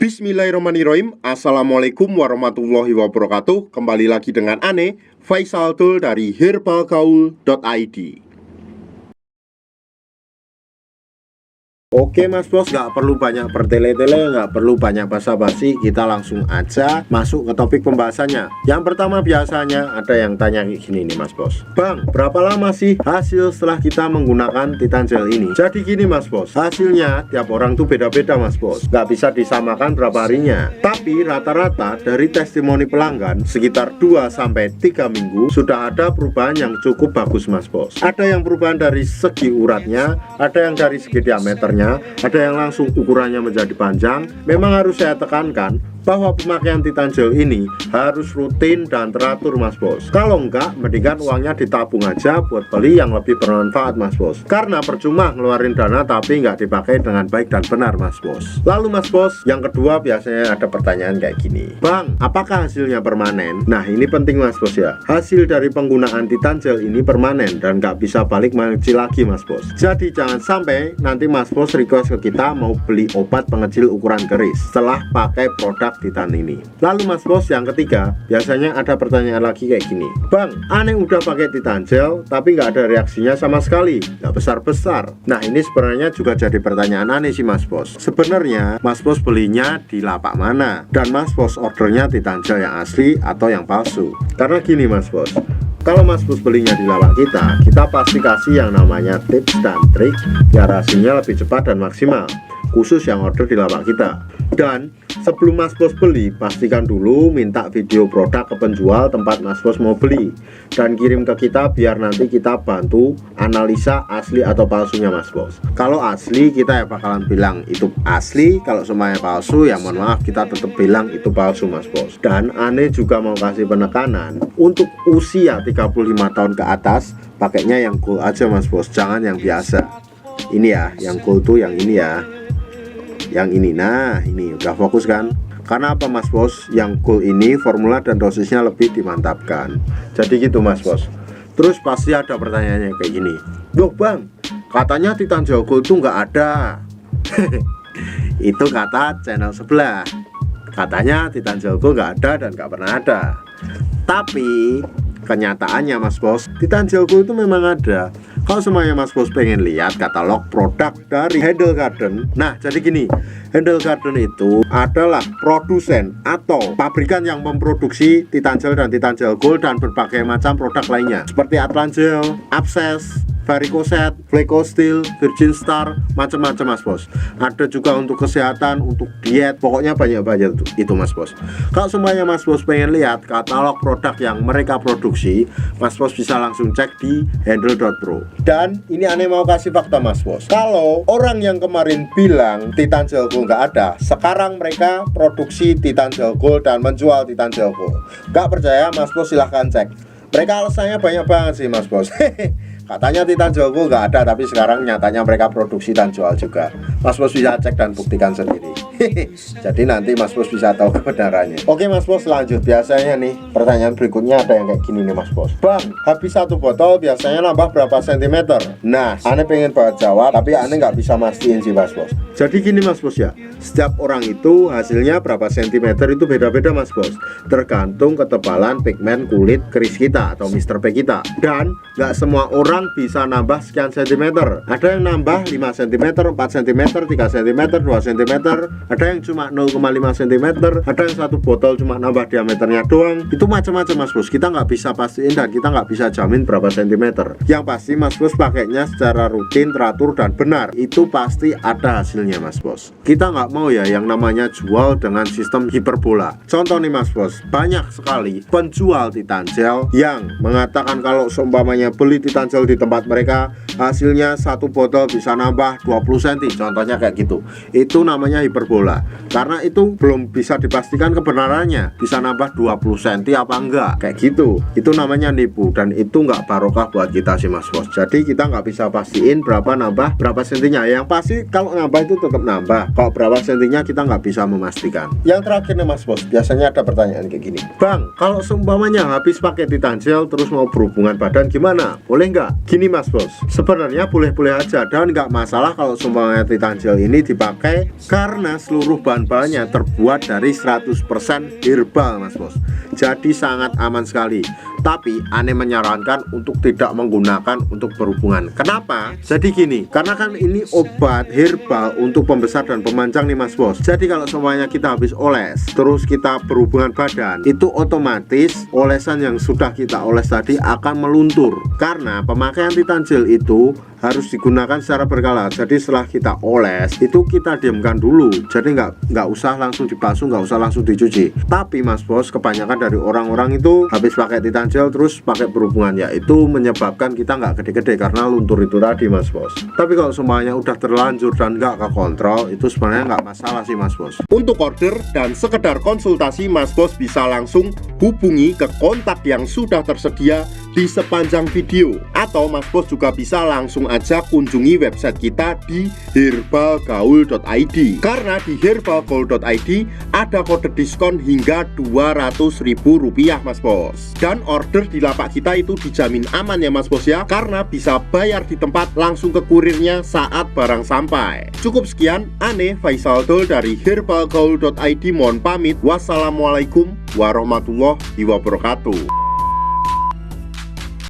Bismillahirrahmanirrahim. Assalamualaikum warahmatullahi wabarakatuh. Kembali lagi dengan Ane Faisal Tul dari herbalgaul.id. Oke Mas Bos, nggak perlu banyak bertele-tele, nggak perlu banyak basa-basi, kita langsung aja masuk ke topik pembahasannya. Yang pertama biasanya ada yang tanya kayak gini nih Mas Bos, Bang, berapa lama sih hasil setelah kita menggunakan Titan Gel ini? Jadi gini Mas Bos, hasilnya tiap orang tuh beda-beda Mas Bos, nggak bisa disamakan berapa harinya. Tapi rata-rata dari testimoni pelanggan sekitar 2-3 minggu sudah ada perubahan yang cukup bagus Mas Bos. Ada yang perubahan dari segi uratnya, ada yang dari segi diameternya, ada yang langsung ukurannya menjadi panjang. Memang harus saya tekankan bahwa pemakaian Titan Gel ini harus rutin dan teratur Mas Bos. Kalau enggak, mendingan uangnya ditabung aja buat beli yang lebih bermanfaat Mas Bos. Karena percuma ngeluarin dana tapi nggak dipakai dengan baik dan benar Mas Bos. Lalu Mas Bos, yang kedua biasanya ada pertanyaan kayak gini, Bang, apakah hasilnya permanen? Nah ini penting Mas Bos ya. Hasil dari penggunaan Titan Gel ini permanen dan nggak bisa balik mengecil lagi Mas Bos. Jadi jangan sampai nanti Mas Bos request ke kita mau beli obat pengecil ukuran keris setelah pakai produk Titan ini. Lalu Mas Bos, yang ketiga biasanya ada pertanyaan lagi kayak gini, Bang, Ane udah pakai Titan Gel tapi nggak ada reaksinya sama sekali, nggak besar-besar. Nah ini sebenarnya juga jadi pertanyaan aneh sih Mas Bos. Sebenarnya Mas Bos belinya di lapak mana dan Mas Bos ordernya Titan Gel yang asli atau yang palsu? Karena gini Mas Bos, kalau Mas Bos belinya di lapak kita pasti kasih yang namanya tips dan trik biar hasilnya lebih cepat dan maksimal, khusus yang order di lapak kita. Dan sebelum Mas Bos beli, pastikan dulu minta video produk ke penjual tempat Mas Bos mau beli dan kirim ke kita biar nanti kita bantu analisa asli atau palsunya Mas Bos. Kalau asli kita ya bakalan bilang itu asli, kalau semuanya palsu ya mohon maaf kita tetap bilang itu palsu Mas Bos. Dan Ane juga mau kasih penekanan untuk usia 35 tahun ke atas pakainya yang gold aja Mas Bos, jangan yang biasa. Ini ya, yang gold tuh yang ini ya, yang ini. Nah ini udah fokus kan? Karena apa Mas Bos? Yang gold ini formula dan dosisnya lebih dimantapkan. Jadi gitu Mas Bos. Terus pasti ada pertanyaannya kayak gini, loh Bang, katanya Titan Gel Gold tuh nggak ada. Itu kata channel sebelah. Katanya Titan Gel Gold nggak ada dan nggak pernah ada. Tapi kenyataannya Mas Bos, Titan Gel Gold itu memang ada. Kalau semuanya Mas Bos pengen lihat katalog produk dari Handle Garden, nah jadi gini, Handle Garden itu adalah produsen atau pabrikan yang memproduksi Titan Gel dan Titan Gel Gold dan berbagai macam produk lainnya seperti Atlangel, Abscess, Varicocet, Flecosteel, Virgin Star, macam-macam Mas Bos. Ada juga untuk kesehatan, untuk diet, pokoknya banyak-banyak itu Mas Bos. Kalau semuanya Mas Bos pengen lihat katalog produk yang mereka produksi, Mas Bos bisa langsung cek di handle.pro. Dan ini Ane mau kasih fakta Mas Bos, kalau orang yang kemarin bilang Titan Gel Gold nggak ada, sekarang mereka produksi Titan Gel Gold dan menjual Titan Gel Gold. Nggak percaya Mas Bos silahkan cek. Mereka alasannya banyak banget sih Mas Bos. Katanya Titan Gel Gold nggak ada, tapi sekarang nyatanya mereka produksi dan jual juga. Mas Bos bisa cek dan buktikan sendiri. Jadi nanti Mas Bos bisa tahu kebenarannya. Oke Mas Bos, lanjut. Biasanya nih pertanyaan berikutnya ada yang kayak gini nih Mas Bos, Bang, habis satu botol biasanya nambah berapa sentimeter? Nah Ane pengen banget jawab, tapi Ane nggak bisa mastiin sih Mas Bos. Jadi gini Mas Bos ya, setiap orang itu hasilnya berapa sentimeter itu beda-beda Mas Bos, tergantung ketebalan pigmen kulit keris kita atau Mr. P kita. Dan nggak semua orang bisa nambah sekian sentimeter. Ada yang nambah 5 cm, 4 cm, 3 cm, 2 cm, ada yang cuma 0,5 cm, ada yang satu botol cuma nambah diameternya doang. Itu macam-macam Mas Bos, kita nggak bisa pastiin dan kita nggak bisa jamin berapa sentimeter. Yang pasti Mas Bos pakainya secara rutin, teratur dan benar, itu pasti ada hasilnya Mas Bos. Kita nggak mau ya yang namanya jual dengan sistem hiperbola. Contoh nih Mas Bos, banyak sekali penjual Titan Gel yang mengatakan kalau seumpamanya beli Titan Gel di tempat mereka hasilnya satu botol bisa nambah 20 cm, contohnya kayak gitu. Itu namanya hiperbola, karena itu belum bisa dipastikan kebenarannya bisa nambah 20 cm apa enggak, kayak gitu. Itu namanya nipu dan itu nggak barokah buat kita sih Mas Bos. Jadi kita nggak bisa pastiin berapa nambah berapa sentinya. Yang pasti kalau nambah itu tetap nambah, kalau berapa sentinya kita nggak bisa memastikan. Yang terakhir nih Mas Bos, biasanya ada pertanyaan kayak gini, Bang, kalau seumpamanya habis pakai Titan Gel terus mau berhubungan badan gimana, boleh nggak? Gini Mas Bos, sebenarnya boleh-boleh aja dan nggak masalah kalau sumpahnya Titan Gel ini dipakai karena seluruh bahan-bahannya terbuat dari 100% herbal Mas Bos. Jadi sangat aman sekali. Tapi Ane menyarankan untuk tidak menggunakan untuk berhubungan. Kenapa? Jadi gini, karena kan ini obat herbal untuk pembesar dan pemanjang nih Mas Bos. Jadi kalau semuanya kita habis oles, terus kita berhubungan badan, itu otomatis olesan yang sudah kita oles tadi akan meluntur. Karena pemakaian Titan Gel itu harus digunakan secara berkala. Jadi setelah kita oles itu kita diamkan dulu. Jadi nggak usah langsung dibasuh, nggak usah langsung dicuci. Tapi Mas Bos, kebanyakan dari orang-orang itu habis pakai Titan Gel terus pakai berhubungan, ya itu menyebabkan kita nggak gede-gede karena luntur itu tadi Mas Bos. Tapi kalau semuanya udah terlanjur dan nggak ke kontrol, itu sebenarnya nggak masalah sih Mas Bos. Untuk order dan sekedar konsultasi, Mas Bos bisa langsung hubungi ke kontak yang sudah tersedia di sepanjang video, atau Mas Bos juga bisa langsung aja kunjungi website kita di herbalgaul.id, karena di herbalgaul.id ada kode diskon hingga Rp200.000 Mas Bos. Dan order di lapak kita itu dijamin aman ya Mas Bos ya, karena bisa bayar di tempat langsung ke kurirnya saat barang sampai. Cukup sekian, Ane Faisal Dol dari herbalgaul.id mohon pamit. Wassalamualaikum warahmatullahi wabarakatuh.